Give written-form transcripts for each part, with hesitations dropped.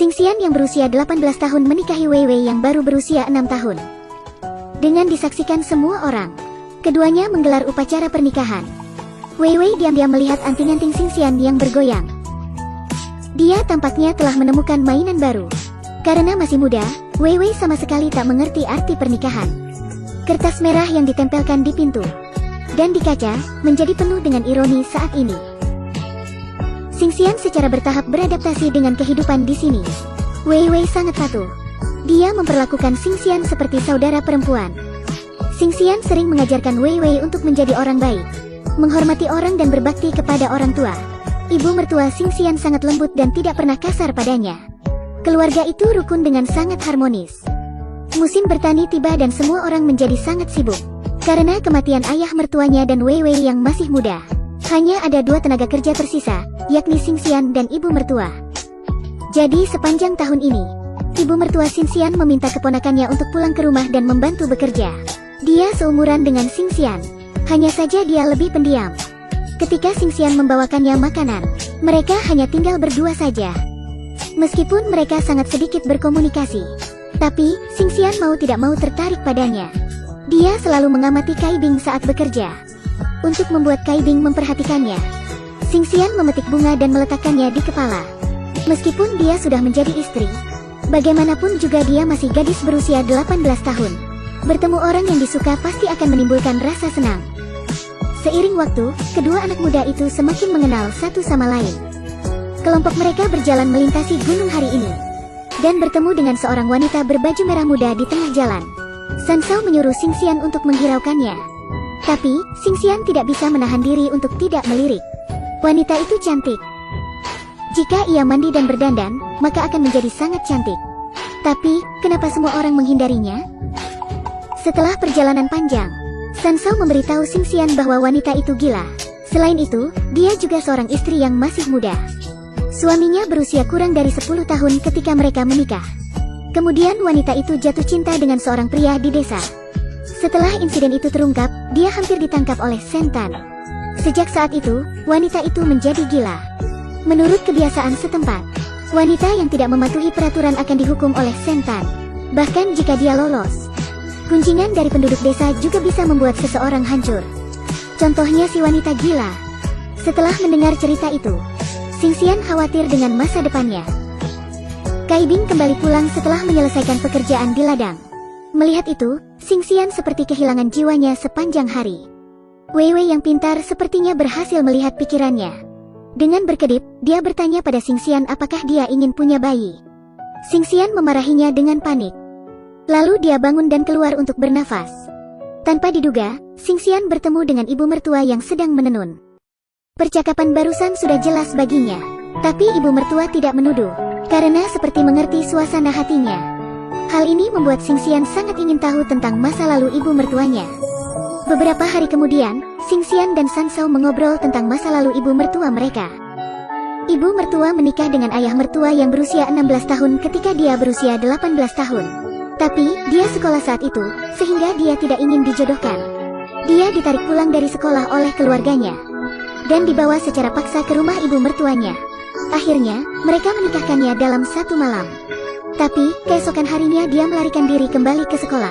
Xingxian yang berusia 18 tahun menikahi Wei Wei yang baru berusia 6 tahun. Dengan disaksikan semua orang, keduanya menggelar upacara pernikahan. Wei Wei diam-diam melihat anting-anting Xingxian yang bergoyang. Dia tampaknya telah menemukan mainan baru. Karena masih muda, Wei Wei sama sekali tak mengerti arti pernikahan. Kertas merah yang ditempelkan di pintu dan di kaca menjadi penuh dengan ironi saat ini. Xingxian secara bertahap beradaptasi dengan kehidupan di sini. Wei Wei sangat patuh. Dia memperlakukan Xingxian seperti saudara perempuan. Xingxian sering mengajarkan Wei Wei untuk menjadi orang baik, menghormati orang dan berbakti kepada orang tua. Ibu mertua Xingxian sangat lembut dan tidak pernah kasar padanya. Keluarga itu rukun dengan sangat harmonis. Musim bertani tiba dan semua orang menjadi sangat sibuk karena kematian ayah mertuanya dan Wei Wei yang masih muda. Hanya ada 2 tenaga kerja tersisa, yakni Xingxian dan ibu mertua. Jadi sepanjang tahun ini, ibu mertua Xingxian meminta keponakannya untuk pulang ke rumah dan membantu bekerja. Dia seumuran dengan Xingxian, hanya saja dia lebih pendiam. Ketika Xingxian membawakannya makanan, mereka hanya tinggal berdua saja. Meskipun mereka sangat sedikit berkomunikasi, tapi Xingxian mau tidak mau tertarik padanya. Dia selalu mengamati Kai Bing saat bekerja. Untuk membuat Kai Bing memperhatikannya, Xingxian memetik bunga dan meletakkannya di kepala. Meskipun dia sudah menjadi istri, bagaimanapun juga dia masih gadis berusia 18 tahun. Bertemu orang yang disuka pasti akan menimbulkan rasa senang. Seiring waktu, kedua anak muda itu semakin mengenal satu sama lain. Kelompok mereka berjalan melintasi gunung hari ini dan bertemu dengan seorang wanita berbaju merah muda di tengah jalan. San Shao menyuruh Xingxian untuk menghiraukannya. Tapi, Xingxian tidak bisa menahan diri untuk tidak melirik. Wanita itu cantik. Jika ia mandi dan berdandan, maka akan menjadi sangat cantik. Tapi, kenapa semua orang menghindarinya? Setelah perjalanan panjang, San Shao memberitahu Xingxian bahwa wanita itu gila. Selain itu, dia juga seorang istri yang masih muda. Suaminya berusia kurang dari 10 tahun ketika mereka menikah. Kemudian wanita itu jatuh cinta dengan seorang pria di desa. Setelah insiden itu terungkap, dia hampir ditangkap oleh Sentan. Sejak saat itu, wanita itu menjadi gila. Menurut kebiasaan setempat, wanita yang tidak mematuhi peraturan akan dihukum oleh Sentan. Bahkan jika dia lolos, kunjingan dari penduduk desa juga bisa membuat seseorang hancur. Contohnya si wanita gila. Setelah mendengar cerita itu, Xingxian khawatir dengan masa depannya. Kai Bing kembali pulang setelah menyelesaikan pekerjaan di ladang. Melihat itu, Xingxian seperti kehilangan jiwanya sepanjang hari. Wei Wei yang pintar sepertinya berhasil melihat pikirannya. Dengan berkedip, dia bertanya pada Xingxian apakah dia ingin punya bayi. Xingxian memarahinya dengan panik. Lalu dia bangun dan keluar untuk bernafas. Tanpa diduga, Xingxian bertemu dengan ibu mertua yang sedang menenun. Percakapan barusan sudah jelas baginya. Tapi ibu mertua tidak menuduh, karena seperti mengerti suasana hatinya. Hal ini membuat Xingxian sangat ingin tahu tentang masa lalu ibu mertuanya. Beberapa hari kemudian, Xingxian dan San Shao mengobrol tentang masa lalu ibu mertua mereka. Ibu mertua menikah dengan ayah mertua yang berusia 16 tahun ketika dia berusia 18 tahun. Tapi, dia sekolah saat itu, sehingga dia tidak ingin dijodohkan. Dia ditarik pulang dari sekolah oleh keluarganya dan dibawa secara paksa ke rumah ibu mertuanya. Akhirnya, mereka menikahkannya dalam satu malam. Tapi, keesokan harinya dia melarikan diri kembali ke sekolah.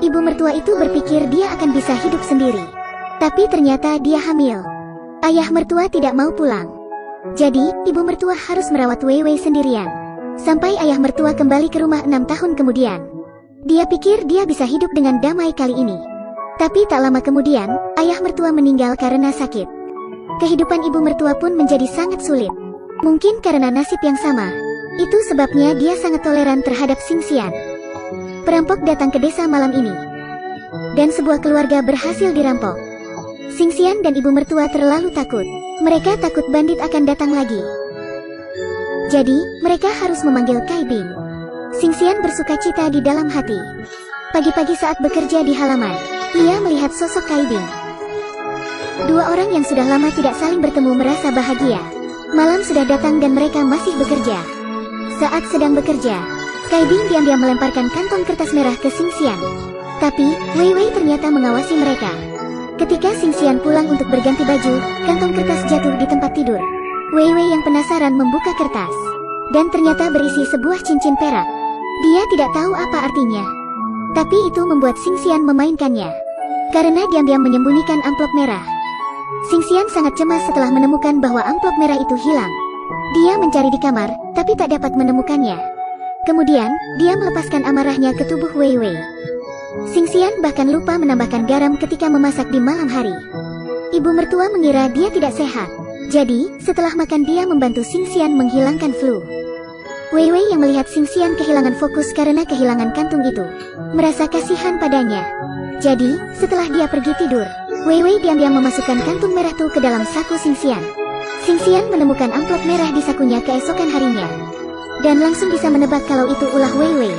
Ibu mertua itu berpikir dia akan bisa hidup sendiri. Tapi ternyata dia hamil. Ayah mertua tidak mau pulang. Jadi, ibu mertua harus merawat Wei Wei sendirian. Sampai ayah mertua kembali ke rumah 6 tahun kemudian. Dia pikir dia bisa hidup dengan damai kali ini. Tapi tak lama kemudian, ayah mertua meninggal karena sakit. Kehidupan ibu mertua pun menjadi sangat sulit. Mungkin karena nasib yang sama. Itu sebabnya dia sangat toleran terhadap Xingxian. Perampok datang ke desa malam ini, dan sebuah keluarga berhasil dirampok. Xingxian dan ibu mertua terlalu takut. Mereka takut bandit akan datang lagi. Jadi, mereka harus memanggil Kai Bing. Xingxian bersuka cita di dalam hati. Pagi-pagi saat bekerja di halaman, ia melihat sosok Kai Bing. Dua orang yang sudah lama tidak saling bertemu merasa bahagia. Malam sudah datang dan mereka masih bekerja. Saat sedang bekerja, Kai Bing diam-diam melemparkan kantong kertas merah ke Xingxian. Tapi, Wei Wei ternyata mengawasi mereka. Ketika Xingxian pulang untuk berganti baju, kantong kertas jatuh di tempat tidur. Wei Wei yang penasaran membuka kertas. dan ternyata berisi sebuah cincin perak. Dia tidak tahu apa artinya. Tapi itu membuat Xingxian memainkannya. Karena diam-diam menyembunyikan amplop merah. Xingxian sangat cemas setelah menemukan bahwa amplop merah itu hilang. Dia mencari di kamar, tapi tak dapat menemukannya. Kemudian, dia melepaskan amarahnya ke tubuh Wei Wei. Xingxian bahkan lupa menambahkan garam ketika memasak di malam hari. Ibu mertua mengira dia tidak sehat. Jadi, setelah makan dia membantu Xingxian menghilangkan flu. Wei Wei yang melihat Xingxian kehilangan fokus karena kehilangan kantung itu, merasa kasihan padanya. Jadi, setelah dia pergi tidur, Wei Wei diam-diam memasukkan kantung merah itu ke dalam saku Xingxian. Xingxian menemukan amplop merah di sakunya keesokan harinya. Dan langsung bisa menebak kalau itu ulah Wei Wei.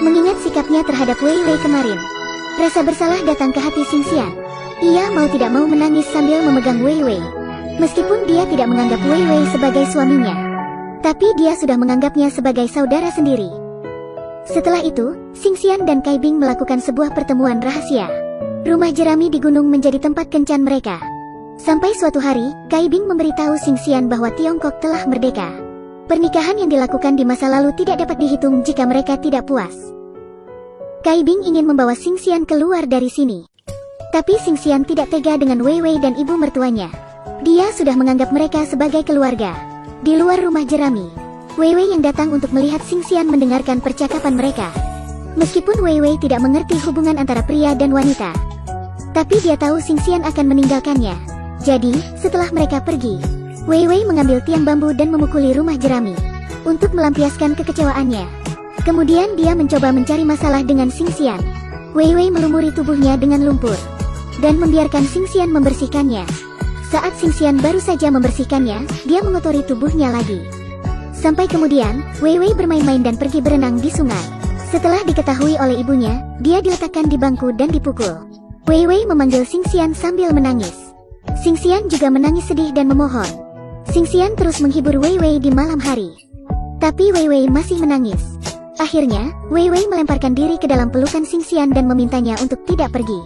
Mengingat sikapnya terhadap Wei Wei kemarin, rasa bersalah datang ke hati Xingxian. Ia mau tidak mau menangis sambil memegang Wei Wei. Meskipun dia tidak menganggap Wei Wei sebagai suaminya, tapi dia sudah menganggapnya sebagai saudara sendiri. Setelah itu, Xingxian dan Kai Bing melakukan sebuah pertemuan rahasia. Rumah jerami di gunung menjadi tempat kencan mereka. Sampai suatu hari, Kai Bing memberitahu Xingxian bahwa Tiongkok telah merdeka. Pernikahan yang dilakukan di masa lalu tidak dapat dihitung jika mereka tidak puas. Kai Bing ingin membawa Xingxian keluar dari sini. Tapi Xingxian tidak tega dengan Wei Wei dan ibu mertuanya. Dia sudah menganggap mereka sebagai keluarga. Di luar rumah jerami, Wei Wei yang datang untuk melihat Xingxian mendengarkan percakapan mereka. Meskipun Wei Wei tidak mengerti hubungan antara pria dan wanita, tapi dia tahu Xingxian akan meninggalkannya. Jadi, setelah mereka pergi, Wei Wei mengambil tiang bambu dan memukuli rumah jerami untuk melampiaskan kekecewaannya. Kemudian dia mencoba mencari masalah dengan Xingxian. Wei Wei melumuri tubuhnya dengan lumpur dan membiarkan Xingxian membersihkannya. Saat Xingxian baru saja membersihkannya, dia mengotori tubuhnya lagi. Sampai kemudian, Wei Wei bermain-main dan pergi berenang di sungai. Setelah diketahui oleh ibunya, dia diletakkan di bangku dan dipukul. Wei Wei memanggil Xingxian sambil menangis. Xingxian juga menangis sedih dan memohon. Xingxian terus menghibur Wei Wei di malam hari. Tapi Wei Wei masih menangis. Akhirnya, Wei Wei melemparkan diri ke dalam pelukan Xingxian dan memintanya untuk tidak pergi.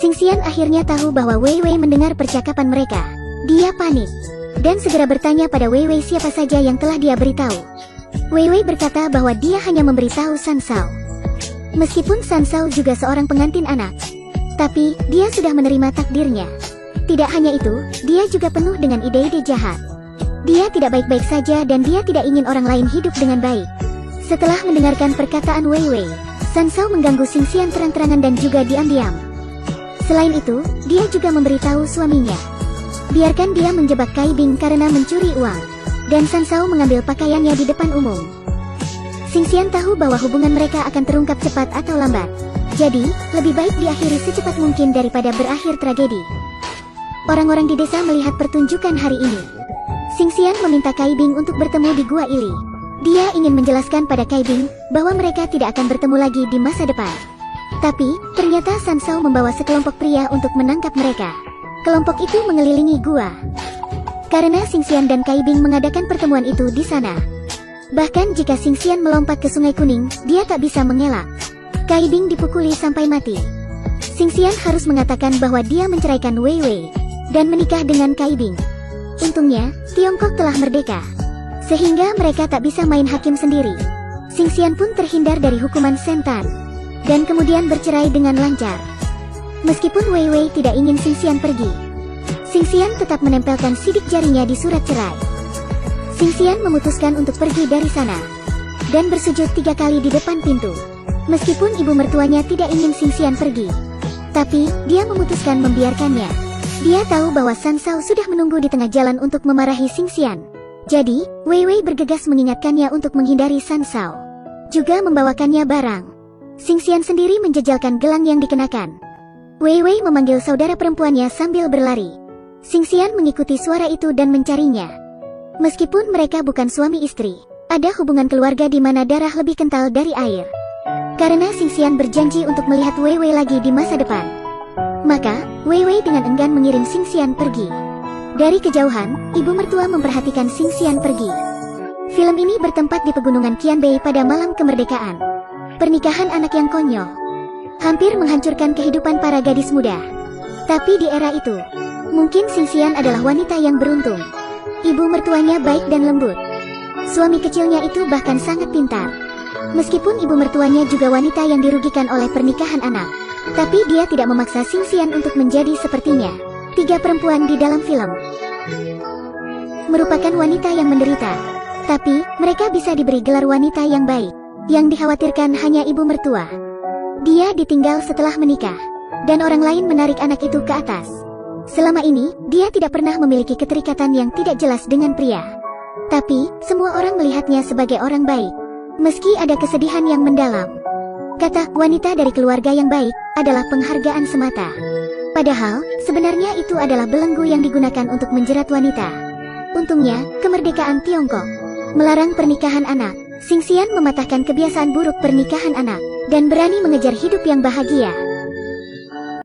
Xingxian akhirnya tahu bahwa Wei Wei mendengar percakapan mereka. Dia panik dan segera bertanya pada Wei Wei siapa saja yang telah dia beritahu. Wei Wei berkata bahwa dia hanya memberitahu San Shao. Meskipun San Shao juga seorang pengantin anak, tapi dia sudah menerima takdirnya. Tidak hanya itu, dia juga penuh dengan ide-ide jahat. Dia tidak baik-baik saja dan dia tidak ingin orang lain hidup dengan baik. Setelah mendengarkan perkataan Wei Wei, San Shao mengganggu Xingxian terang-terangan dan juga diam-diam. Selain itu, dia juga memberitahu suaminya. Biarkan dia menjebak Kai Bing karena mencuri uang. Dan San Shao mengambil pakaiannya di depan umum. Xingxian tahu bahwa hubungan mereka akan terungkap cepat atau lambat. Jadi, lebih baik diakhiri secepat mungkin daripada berakhir tragedi. Orang-orang di desa melihat pertunjukan hari ini. Xingxian meminta Kai Bing untuk bertemu di Gua Ili. Dia ingin menjelaskan pada Kai Bing bahwa mereka tidak akan bertemu lagi di masa depan. Tapi, ternyata San Shao membawa sekelompok pria untuk menangkap mereka. Kelompok itu mengelilingi gua. Karena Xingxian dan Kai Bing mengadakan pertemuan itu di sana. Bahkan jika Xingxian melompat ke Sungai Kuning, dia tak bisa mengelak. Kai Bing dipukuli sampai mati. Xingxian harus mengatakan bahwa dia menceraikan Wei Wei dan menikah dengan Kai Bing. Untungnya, Tiongkok telah merdeka, sehingga mereka tak bisa main hakim sendiri. Xingxian pun terhindar dari hukuman Sentan dan kemudian bercerai dengan lancar. Meskipun Wei Wei tidak ingin Xingxian pergi, Xingxian tetap menempelkan sidik jarinya di surat cerai. Xingxian memutuskan untuk pergi dari sana dan bersujud 3 kali di depan pintu. Meskipun ibu mertuanya tidak ingin Xingxian pergi, tapi dia memutuskan membiarkannya. Dia tahu bahwa San Shao sudah menunggu di tengah jalan untuk memarahi Xingxian. Jadi, Wei Wei bergegas mengingatkannya untuk menghindari San Shao, juga membawakannya barang. Xingxian sendiri menjejalkan gelang yang dikenakan. Wei Wei memanggil saudara perempuannya sambil berlari. Xingxian mengikuti suara itu dan mencarinya. Meskipun mereka bukan suami istri, ada hubungan keluarga di mana darah lebih kental dari air. Karena Xingxian berjanji untuk melihat Wei Wei lagi di masa depan, maka Wei Wei dengan enggan mengirim Xingxian pergi. Dari kejauhan, ibu mertua memperhatikan Xingxian pergi. Film ini bertempat di pegunungan Qianbei pada malam kemerdekaan. Pernikahan anak yang konyol hampir menghancurkan kehidupan para gadis muda. Tapi di era itu, mungkin Xingxian adalah wanita yang beruntung. Ibu mertuanya baik dan lembut. Suami kecilnya itu bahkan sangat pintar. Meskipun ibu mertuanya juga wanita yang dirugikan oleh pernikahan anak, tapi dia tidak memaksa Xingxian untuk menjadi sepertinya. 3 perempuan di dalam film merupakan wanita yang menderita, tapi mereka bisa diberi gelar wanita yang baik. Yang dikhawatirkan hanya ibu mertua. Dia ditinggal setelah menikah, dan orang lain menarik anak itu ke atas. Selama ini, dia tidak pernah memiliki keterikatan yang tidak jelas dengan pria. Tapi, semua orang melihatnya sebagai orang baik. Meski ada kesedihan yang mendalam. Kata wanita dari keluarga yang baik adalah penghargaan semata. Padahal, sebenarnya itu adalah belenggu yang digunakan untuk menjerat wanita. Untungnya, kemerdekaan Tiongkok melarang pernikahan anak. Xingxian mematahkan kebiasaan buruk pernikahan anak, dan berani mengejar hidup yang bahagia.